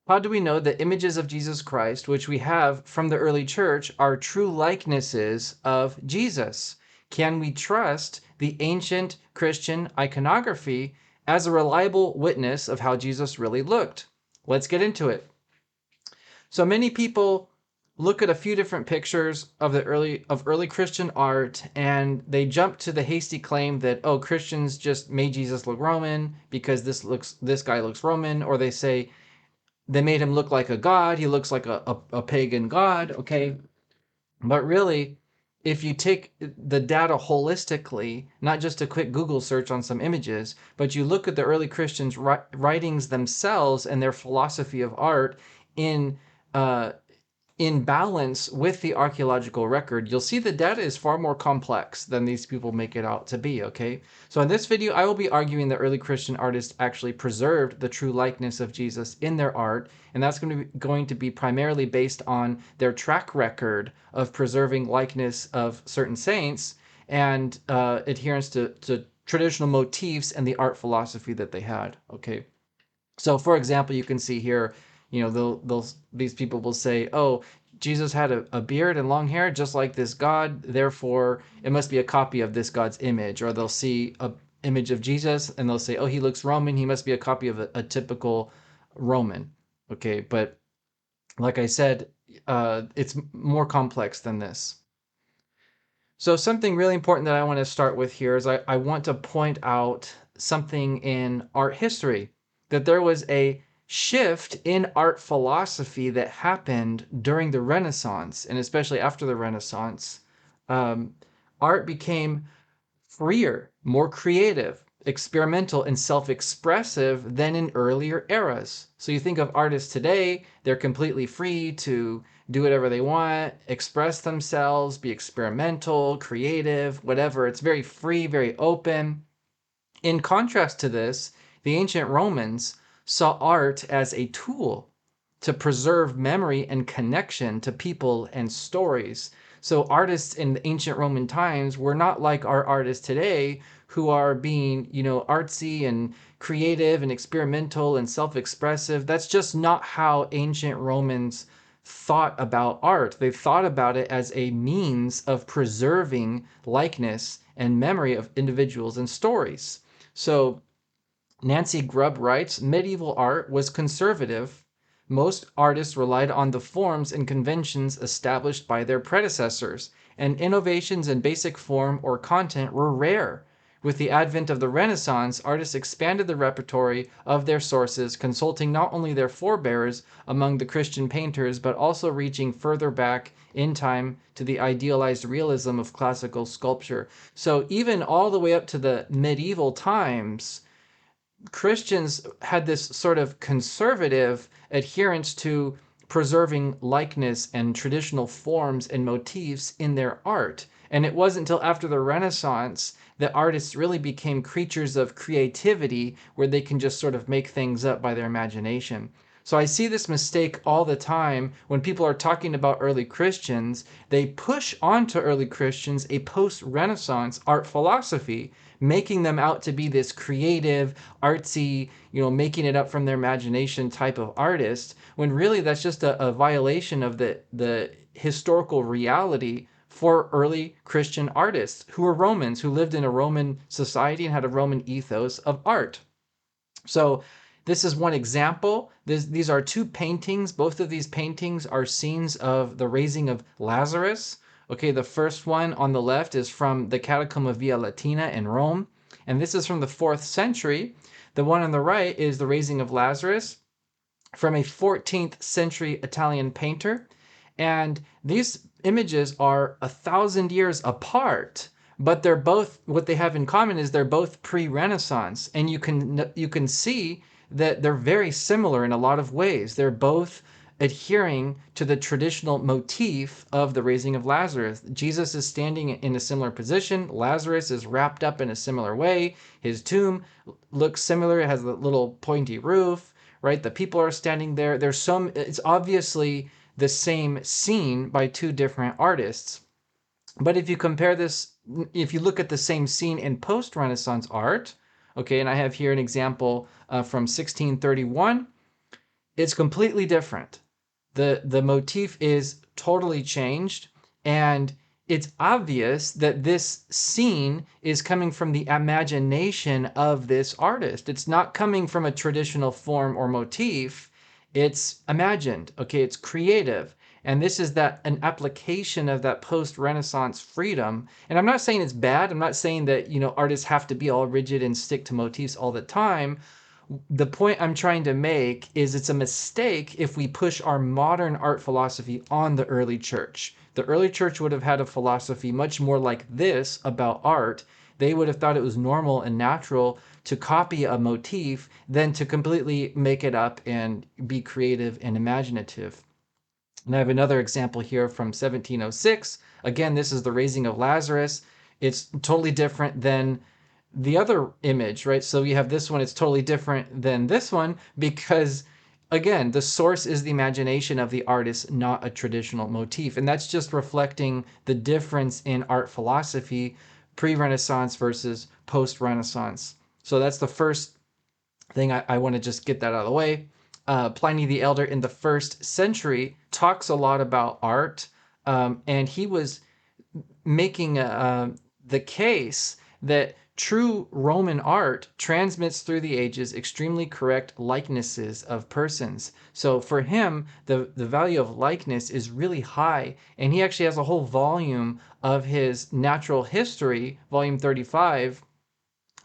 How do we know that images of Jesus Christ, which we have from the early church, are true likenesses of Jesus? Can we trust the ancient Christian iconography as a reliable witness of how Jesus really looked? Let's get into it. So many people look at a few different pictures of early Christian art, and they jump to the hasty claim that, oh, Christians just made Jesus look Roman because this guy looks Roman, or they say they made him look like a god. He looks like a pagan god. Okay. But really, if you take the data holistically, not just a quick Google search on some images, but you look at the early Christians' writings themselves and their philosophy of art in uh, in balance with the archaeological record, you'll see the data is far more complex than these people make it out to be, okay? So in this video, I will be arguing that early Christian artists actually preserved the true likeness of Jesus in their art, and that's going to be primarily based on their track record of preserving likeness of certain saints and adherence to traditional motifs and the art philosophy that they had, okay? So, for example, you can see here, these people will say, "Oh, Jesus had a beard and long hair, just like this God. Therefore, it must be a copy of this God's image." Or they'll see a image of Jesus and they'll say, "Oh, he looks Roman. He must be a copy of a typical Roman." Okay, but like I said, it's more complex than this. So something really important that I want to start with here is I want to point out something in art history, that there was a shift in art philosophy that happened during the Renaissance, and especially after the Renaissance. Um, Art became freer, more creative, experimental, and self-expressive than in earlier eras. So you think of artists today, they're completely free to do whatever they want, express themselves, be experimental, creative, whatever. It's very free, very open. In contrast to this, the ancient Romans saw art as a tool to preserve memory and connection to people and stories. So artists in the ancient Roman times were not like our artists today who are being, artsy and creative and experimental and self-expressive. That's just not how ancient Romans thought about art. They thought about it as a means of preserving likeness and memory of individuals and stories. So Nancy Grubb writes, medieval art was conservative. Most artists relied on the forms and conventions established by their predecessors, and innovations in basic form or content were rare. With the advent of the Renaissance, artists expanded the repertory of their sources, consulting not only their forebears among the Christian painters, but also reaching further back in time to the idealized realism of classical sculpture. So even all the way up to the medieval times, Christians had this sort of conservative adherence to preserving likeness and traditional forms and motifs in their art. And it wasn't until after the Renaissance that artists really became creatures of creativity where they can just sort of make things up by their imagination. So I see this mistake all the time when people are talking about early Christians. They push onto early Christians a post-Renaissance art philosophy, making them out to be this creative, artsy, making it up from their imagination type of artist, when really that's just a violation of the historical reality for early Christian artists who were Romans, who lived in a Roman society and had a Roman ethos of art. So this is one example. These are two paintings. Both of these paintings are scenes of the raising of Lazarus. Okay, the first one on the left is from the catacomb of Via Latina in Rome, and this is from the 4th century. The one on the right is the raising of Lazarus from a 14th century Italian painter. And these images are 1,000 years apart, but they're both, what they have in common is they're both pre-Renaissance. And you can see that they're very similar in a lot of ways. They're both adhering to the traditional motif of the raising of Lazarus. Jesus is standing in a similar position. Lazarus is wrapped up in a similar way. His tomb looks similar. It has a little pointy roof, right? The people are standing there. It's obviously the same scene by two different artists. But if you compare this, if you look at the same scene in post-Renaissance art, okay, and I have here an example from 1631, It's completely different. The motif is totally changed, and it's obvious that this scene is coming from the imagination of this artist. It's not coming from a traditional form or motif. It's imagined. Okay, it's creative. And this is that an application of that post-Renaissance freedom. And I'm not saying it's bad. I'm not saying that, artists have to be all rigid and stick to motifs all the time. The point I'm trying to make is it's a mistake if we push our modern art philosophy on the early church. The early church would have had a philosophy much more like this about art. They would have thought it was normal and natural to copy a motif than to completely make it up and be creative and imaginative. And I have another example here from 1706. Again, this is the raising of Lazarus. It's totally different than the other image, right? So you have this one, it's totally different than this one because, again, the source is the imagination of the artist, not a traditional motif. And that's just reflecting the difference in art philosophy, pre-Renaissance versus post-Renaissance. So that's the first thing I want to just get that out of the way. Pliny the Elder in the 1st century talks a lot about art, and he was making the case that true Roman art transmits through the ages extremely correct likenesses of persons. So for him, the value of likeness is really high, and he actually has a whole volume of his natural history, volume 35,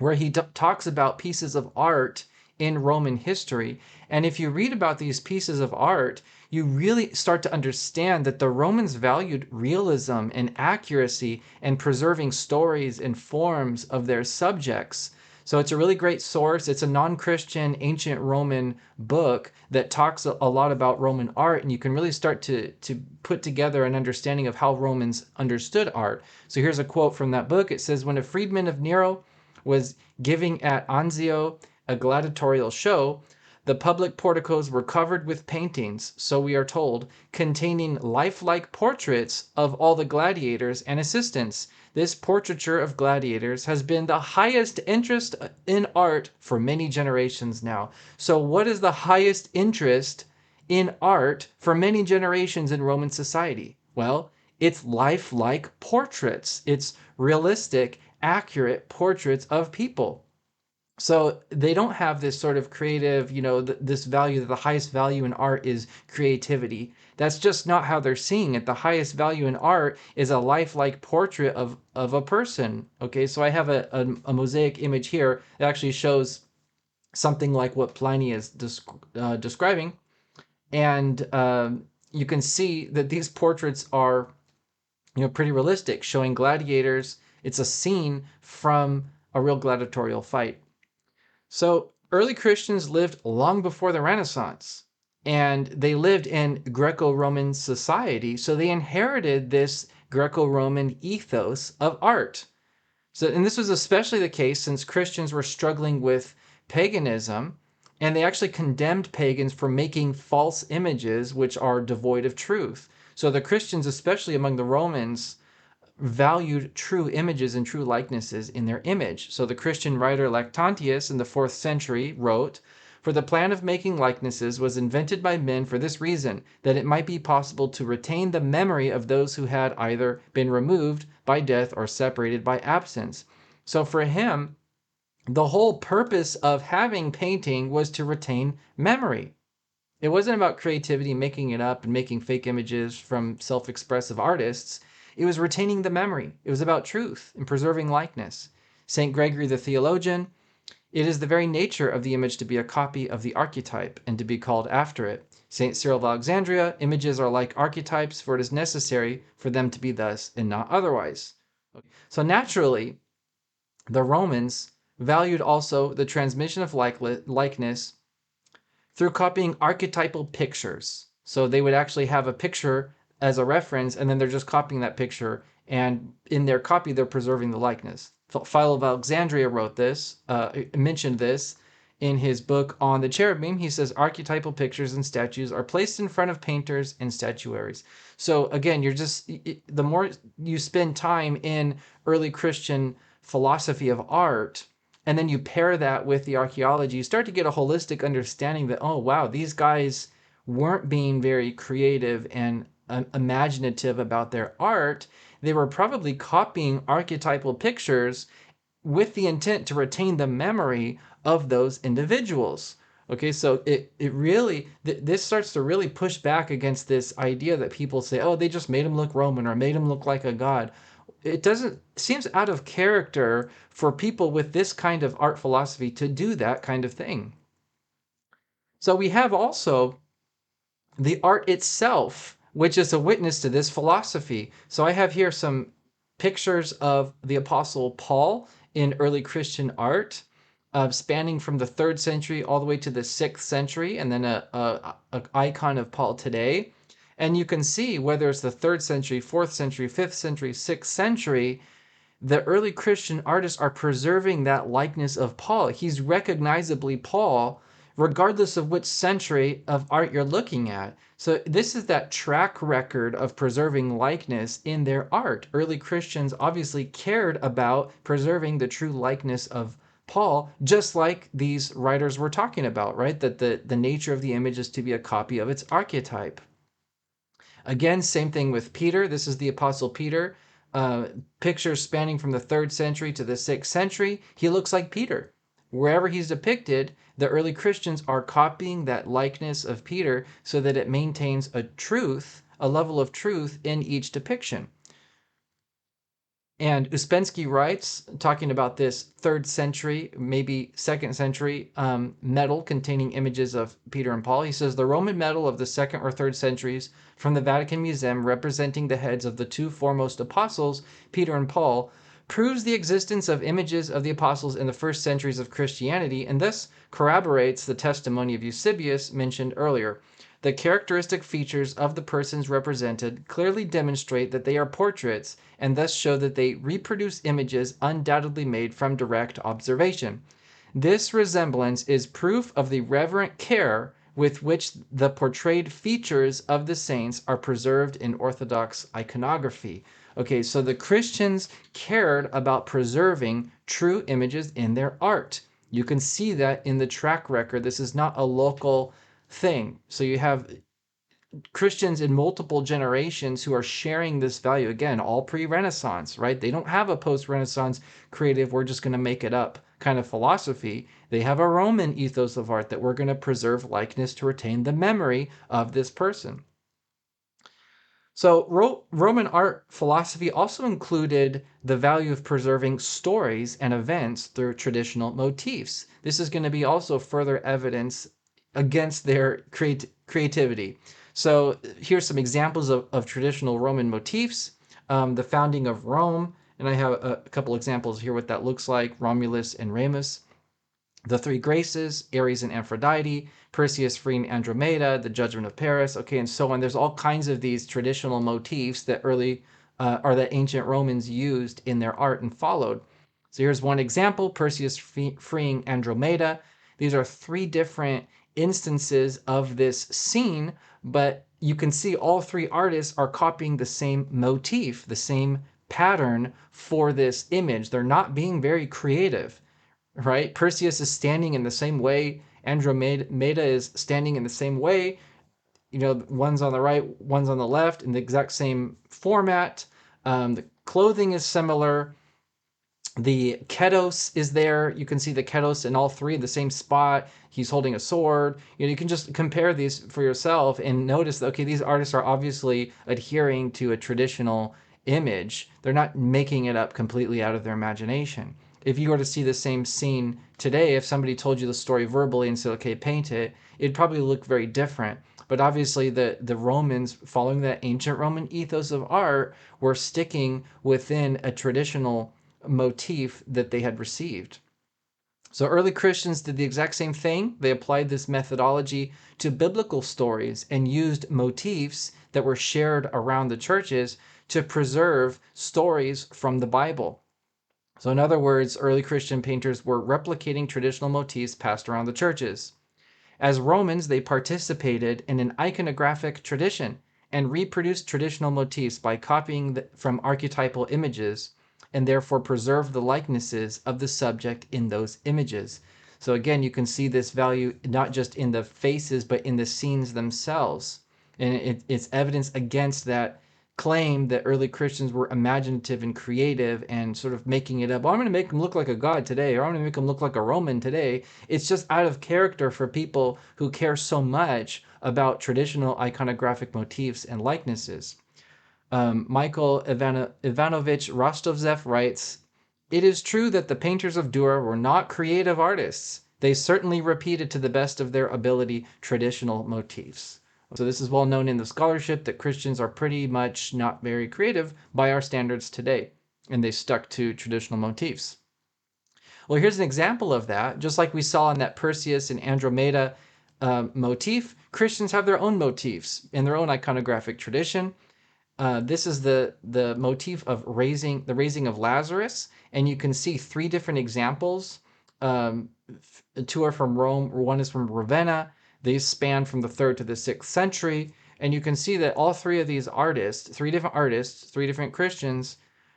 where he talks about pieces of art in Roman history. And if you read about these pieces of art, you really start to understand that the Romans valued realism and accuracy and preserving stories and forms of their subjects. So it's a really great source. It's a non-Christian ancient Roman book that talks a lot about Roman art, and you can really start to put together an understanding of how Romans understood art. So here's a quote from that book. It says, "When a freedman of Nero was giving at Anzio a gladiatorial show, the public porticos were covered with paintings, so we are told, containing lifelike portraits of all the gladiators and assistants. This portraiture of gladiators has been the highest interest in art for many generations now." So what is the highest interest in art for many generations in Roman society? Well, it's lifelike portraits. It's realistic, accurate portraits of people. So they don't have this sort of creative, this value, that the highest value in art is creativity. That's just not how they're seeing it. The highest value in art is a lifelike portrait of a person. Okay, so I have a mosaic image here that actually shows something like what Pliny is describing. And you can see that these portraits are, pretty realistic, showing gladiators. It's a scene from a real gladiatorial fight. So early Christians lived long before the Renaissance, and they lived in Greco-Roman society. So they inherited this Greco-Roman ethos of art. So, and this was especially the case since Christians were struggling with paganism, and they actually condemned pagans for making false images which are devoid of truth. So the Christians, especially among the Romans, valued true images and true likenesses in their image. So the Christian writer Lactantius in the 4th century wrote, "For the plan of making likenesses was invented by men for this reason, that it might be possible to retain the memory of those who had either been removed by death or separated by absence." So for him, the whole purpose of having painting was to retain memory. It wasn't about creativity, making it up and making fake images from self-expressive artists. It was retaining the memory. It was about truth and preserving likeness. St. Gregory the theologian, "It is the very nature of the image to be a copy of the archetype and to be called after it." St. Cyril of Alexandria, "Images are like archetypes, for it is necessary for them to be thus and not otherwise." So naturally, the Romans valued also the transmission of likeness through copying archetypal pictures. So they would actually have a picture as a reference, and then they're just copying that picture, and in their copy, they're preserving the likeness. Philo of Alexandria wrote this, mentioned this in his book on the cherubim. He says, "Archetypal pictures and statues are placed in front of painters and statuaries." So again, the more you spend time in early Christian philosophy of art, and then you pair that with the archaeology, you start to get a holistic understanding that, oh, wow, these guys weren't being very creative and imaginative about their art. They were probably copying archetypal pictures with the intent to retain the memory of those individuals. Okay, so it really, this starts to really push back against this idea that people say, oh, they just made him look Roman or made him look like a god. It doesn't, seems out of character for people with this kind of art philosophy to do that kind of thing. So we have also the art itself, which is a witness to this philosophy. So I have here some pictures of the Apostle Paul in early Christian art, spanning from the 3rd century all the way to the 6th century, and then a icon of Paul today. And you can see whether it's the 3rd century, 4th century, 5th century, 6th century, the early Christian artists are preserving that likeness of Paul. He's recognizably Paul, regardless of which century of art you're looking at. So this is that track record of preserving likeness in their art. Early Christians obviously cared about preserving the true likeness of Paul, just like these writers were talking about, right? That the nature of the image is to be a copy of its archetype. Again, same thing with Peter. This is the Apostle Peter. Pictures spanning from the 3rd century to the 6th century. He looks like Peter. Wherever he's depicted, the early Christians are copying that likeness of Peter so that it maintains a truth, a level of truth in each depiction. And Uspensky writes, talking about this 3rd century, maybe 2nd century medal containing images of Peter and Paul. He says, the Roman medal of the 2nd or 3rd centuries from the Vatican Museum representing the heads of the 2 foremost apostles, Peter and Paul, proves the existence of images of the apostles in the 1st centuries of Christianity, and thus corroborates the testimony of Eusebius mentioned earlier. The characteristic features of the persons represented clearly demonstrate that they are portraits and thus show that they reproduce images undoubtedly made from direct observation. This resemblance is proof of the reverent care with which the portrayed features of the saints are preserved in Orthodox iconography. Okay, so the Christians cared about preserving true images in their art. You can see that in the track record. This is not a local thing. So you have Christians in multiple generations who are sharing this value. Again, all pre-Renaissance, right? They don't have a post-Renaissance creative, we're just going to make it up kind of philosophy. They have a Roman ethos of art that we're going to preserve likeness to retain the memory of this person. So Roman art philosophy also included the value of preserving stories and events through traditional motifs. This is going to be also further evidence against their creativity. So here's some examples of traditional Roman motifs. The founding of Rome, and I have a couple examples here what that looks like, Romulus and Remus. The Three Graces, Ares and Aphrodite, Perseus freeing Andromeda, the Judgment of Paris, okay, and so on. There's all kinds of these traditional motifs that that ancient Romans used in their art and followed. So here's one example, Perseus freeing Andromeda. These are 3 different instances of this scene, but you can see all 3 artists are copying the same motif, the same pattern for this image. They're not being very creative. Right? Perseus is standing in the same way. Andromeda is standing in the same way. You know, one's on the right, one's on the left in the exact same format. The clothing is similar. The ketos is there. You can see the ketos in all 3 in the same spot. He's holding a sword. You know, you can just compare these for yourself and notice that, okay, these artists are obviously adhering to a traditional image. They're not making it up completely out of their imagination. If you were to see the same scene today, if somebody told you the story verbally and said, okay, paint it, it'd probably look very different. But obviously the Romans, following that ancient Roman ethos of art, were sticking within a traditional motif that they had received. So early Christians did the exact same thing. They applied this methodology to biblical stories and used motifs that were shared around the churches to preserve stories from the Bible. So in other words, early Christian painters were replicating traditional motifs passed around the churches. As Romans, they participated in an iconographic tradition and reproduced traditional motifs by copying from archetypal images. and therefore preserve the likenesses of the subject in those images. So again, you can see this value not just in the faces, but in the scenes themselves. And it's evidence against that claim that early Christians were imaginative and creative and sort of making it up. Oh, I'm going to make him look like a god today, or I'm going to make him look like a Roman today. It's just out of character for people who care so much about traditional iconographic motifs and likenesses. Michael Ivanovich Rostovtsev writes, "It is true that the painters of Dura were not creative artists. They certainly repeated to the best of their ability traditional motifs." So this is well known in the scholarship that Christians are pretty much not very creative by our standards today, and they stuck to traditional motifs. Well, here's an example of that. Just like we saw in that Perseus and Andromeda motif, Christians have their own motifs in their own iconographic tradition. This is the motif of the raising of Lazarus, and you can see three different examples. Two are from Rome, one is from Ravenna. These span from the 3rd to the 6th century, and you can see that all three of these artists, three different Christians,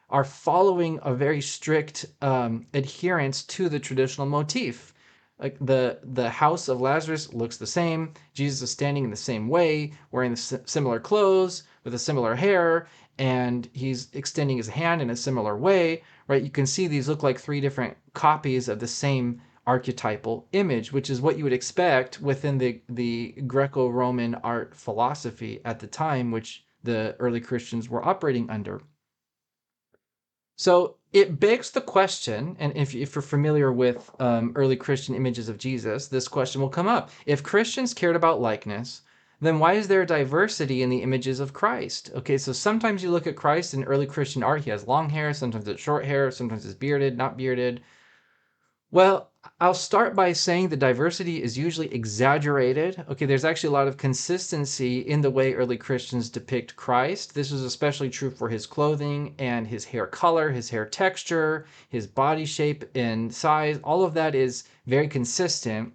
are following a very strict adherence to the traditional motif. Like the house of Lazarus looks the same. Jesus is standing in the same way, wearing the similar clothes, with a similar hair, and he's extending his hand in a similar way, right? You can see these look like three different copies of the same archetypal image, which is what you would expect within the Greco-Roman art philosophy at the time, which the early Christians were operating under. So it begs the question, and if you're familiar with early Christian images of Jesus, this question will come up. If Christians cared about likeness, then why is there diversity in the images of Christ? Okay, so sometimes you look at Christ in early Christian art, he has long hair, sometimes it's short hair, sometimes it's bearded, not bearded. Well, I'll start by saying the diversity is usually exaggerated. Okay, there's actually a lot of consistency in the way early Christians depict Christ. This is especially true for his clothing and his hair color, his hair texture, his body shape and size. All of that is very consistent.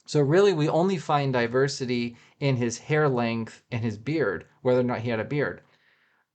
So really, we only find diversity in his hair length and his beard, whether or not he had a beard.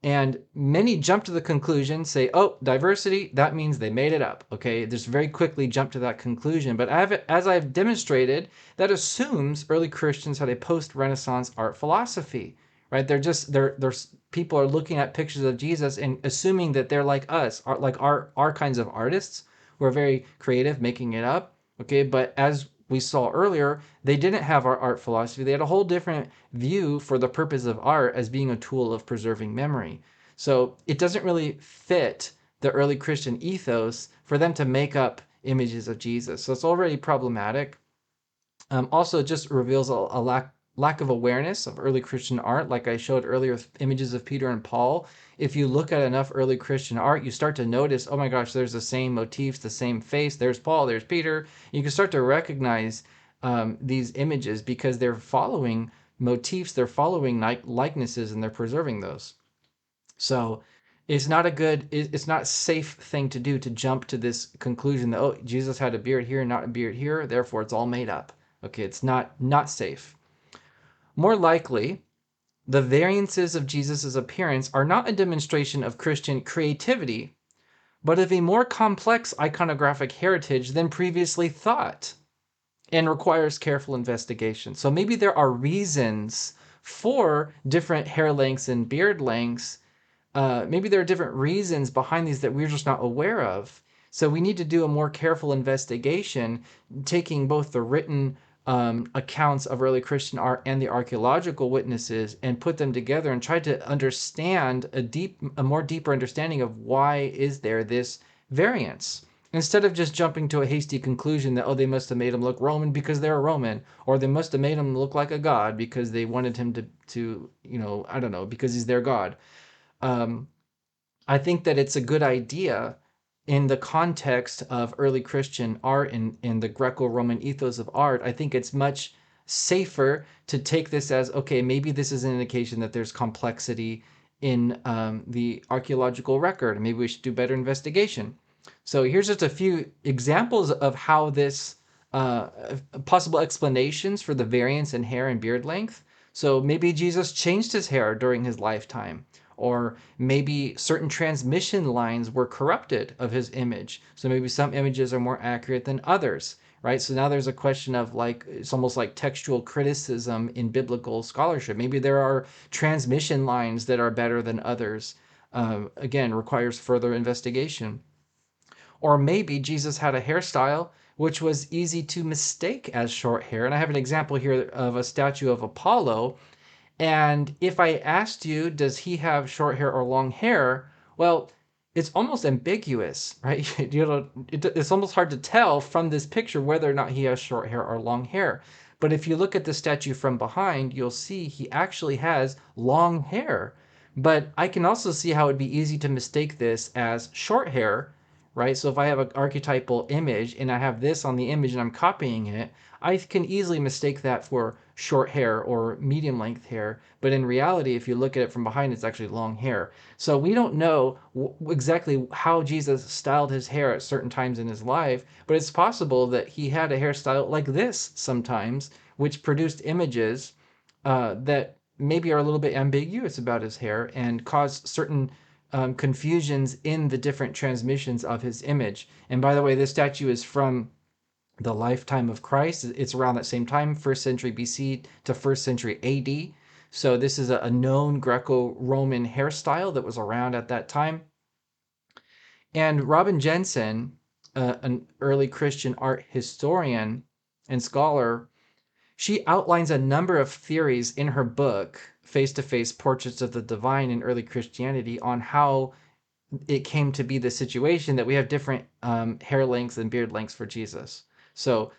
And many jump to the conclusion, say, oh, diversity, that means they made it up. Okay, just very quickly jump to that conclusion. But as I've demonstrated, that assumes early Christians had a post-Renaissance art philosophy, right? They're people are looking at pictures of Jesus and assuming that they're like us, like our kinds of artists who are very creative, making it up. Okay, but as we saw earlier, they didn't have our art philosophy. They had a whole different view for the purpose of art as being a tool of preserving memory. So it doesn't really fit the early Christian ethos for them to make up images of Jesus. So it's already problematic. Also, it just reveals a lack of awareness of early Christian art, like I showed earlier with images of Peter and Paul. If you look at enough early Christian art, you start to notice, oh my gosh, there's the same motifs, the same face. There's Paul, there's Peter. You can start to recognize these images because they're following motifs, they're following likenesses, and they're preserving those. So it's not a safe thing to do to jump to this conclusion that, oh, Jesus had a beard here, not a beard here, therefore it's all made up. Okay, it's not safe. More likely, the variances of Jesus' appearance are not a demonstration of Christian creativity, but of a more complex iconographic heritage than previously thought, and requires careful investigation. So maybe there are reasons for different hair lengths and beard lengths. Maybe there are different reasons behind these that we're just not aware of. So we need to do a more careful investigation, taking both the written accounts of early Christian art and the archaeological witnesses and put them together and try to understand a more deeper understanding of why is there this variance. Instead of just jumping to a hasty conclusion that, oh, they must have made him look Roman because they're Roman, or they must have made him look like a god because they wanted him to I don't know, because he's their god. I think that it's a good idea in the context of early Christian art in the Greco-Roman ethos of art. I think it's much safer to take this as, okay, maybe this is an indication that there's complexity in the archaeological record. Maybe we should do better investigation. So here's just a few examples of how this possible explanations for the variance in hair and beard length. So maybe Jesus changed his hair during his lifetime, Or maybe certain transmission lines were corrupted of his image. So maybe some images are more accurate than others, right? So now there's a question of like, it's almost like textual criticism in biblical scholarship. Maybe there are transmission lines that are better than others. Again, requires further investigation. Or maybe Jesus had a hairstyle which was easy to mistake as short hair. And I have an example here of a statue of Apollo. And if I asked you, does he have short hair or long hair? Well, it's almost ambiguous, right? It's almost hard to tell from this picture whether or not he has short hair or long hair. But if you look at the statue from behind, you'll see he actually has long hair. But I can also see how it'd be easy to mistake this as short hair, right? So if I have an archetypal image and I have this on the image and I'm copying it, I can easily mistake that for short hair or medium length hair. But in reality, if you look at it from behind, it's actually long hair. So we don't know exactly how Jesus styled his hair at certain times in his life, but it's possible that he had a hairstyle like this sometimes, which produced images that maybe are a little bit ambiguous about his hair and cause certain confusions in the different transmissions of his image. And by the way, this statue is from the lifetime of Christ. It's around that same time, 1st century BC to 1st century AD. So this is a known Greco-Roman hairstyle that was around at that time. And Robin Jensen, an early Christian art historian and scholar, she outlines a number of theories in her book, Face-to-Face Portraits of the Divine in Early Christianity, on how it came to be the situation that we have different hair lengths and beard lengths for Jesus. So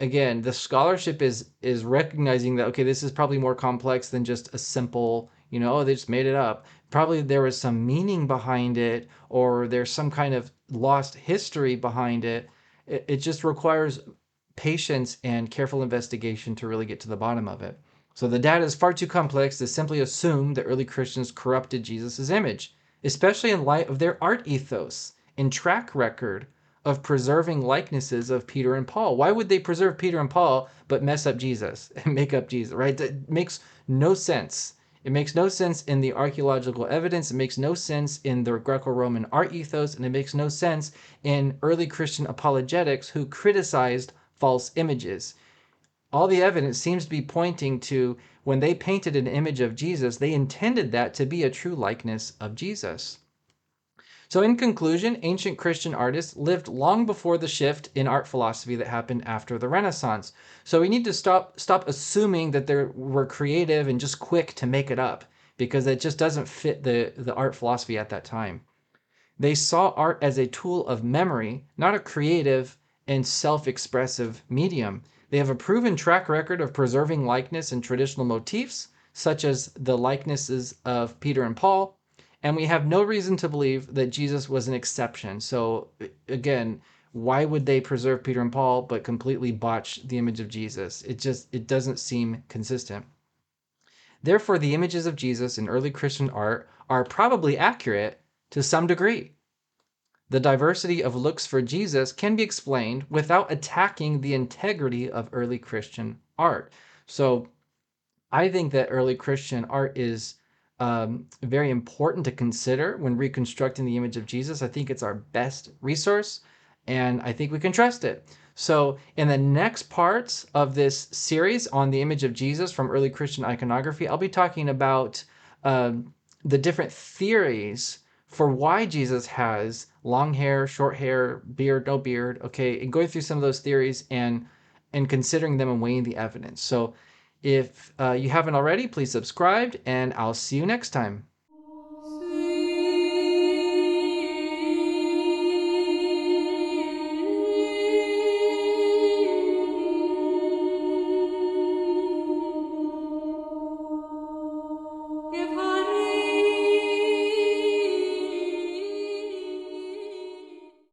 again, the scholarship is recognizing that, okay, this is probably more complex than just a simple, oh, they just made it up. Probably there was some meaning behind it, or there's some kind of lost history behind it. It just requires patience and careful investigation to really get to the bottom of it. So the data is far too complex to simply assume that early Christians corrupted Jesus' image, especially in light of their art ethos and track record of preserving likenesses of Peter and Paul. Why would they preserve Peter and Paul but mess up Jesus and make up Jesus, right? That makes no sense. It makes no sense in the archaeological evidence. It makes no sense in the Greco-Roman art ethos, and it makes no sense in early Christian apologetics who criticized false images. All the evidence seems to be pointing to when they painted an image of Jesus, they intended that to be a true likeness of Jesus. So in conclusion, ancient Christian artists lived long before the shift in art philosophy that happened after the Renaissance. So we need to stop assuming that they were creative and just quick to make it up, because it just doesn't fit the art philosophy at that time. They saw art as a tool of memory, not a creative and self-expressive medium. They have a proven track record of preserving likeness in traditional motifs, such as the likenesses of Peter and Paul, and we have no reason to believe that Jesus was an exception. So again, why would they preserve Peter and Paul but completely botch the image of Jesus? It doesn't seem consistent. Therefore, the images of Jesus in early Christian art are probably accurate to some degree. The diversity of looks for Jesus can be explained without attacking the integrity of early Christian art. So I think that early Christian art is very important to consider when reconstructing the image of Jesus. I think it's our best resource, and I think we can trust it. So in the next parts of this series on the image of Jesus from early Christian iconography, I'll be talking about the different theories for why Jesus has long hair, short hair, beard, no beard, okay, and going through some of those theories and considering them and weighing the evidence. So if you haven't already, please subscribe, and I'll see you next time. If